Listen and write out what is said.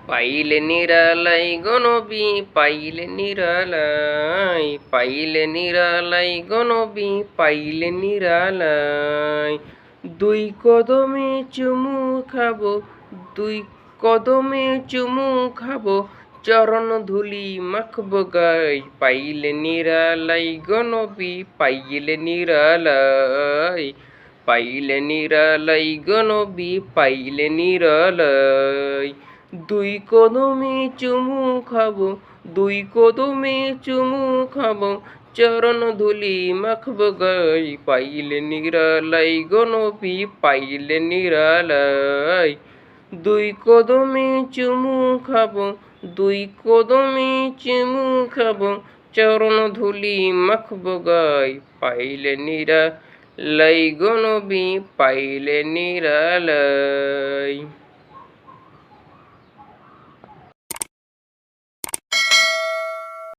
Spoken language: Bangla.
পাইলে নিরালাই গনবি পাইলে নিরালাই পাইলে নিরালাই গনবি পাইলে নিরালাই দুই কদমে চুমু খাবো দুই কদমে চুমু খাবো চরণ ধুলি মাখবো গাই পাইলে নিরালাই গনবি পাইলে নিরালাই পাইলে নিরালাই গনবি পাইলে নিরালাই দুই কদমে চুমু খাবো দুই কদমে চুমু খাবো চরণ ধুলি মাখবো গাই পাইলে নিরালাই গনবি পাইলে নিরালাই দুই কদমে চুমু খাবো দুই কদমে চুমু খাবো চরণ ধুলি মাখবো গাই পাইলে নিরালাই গনবি পাইলে নিরালাই।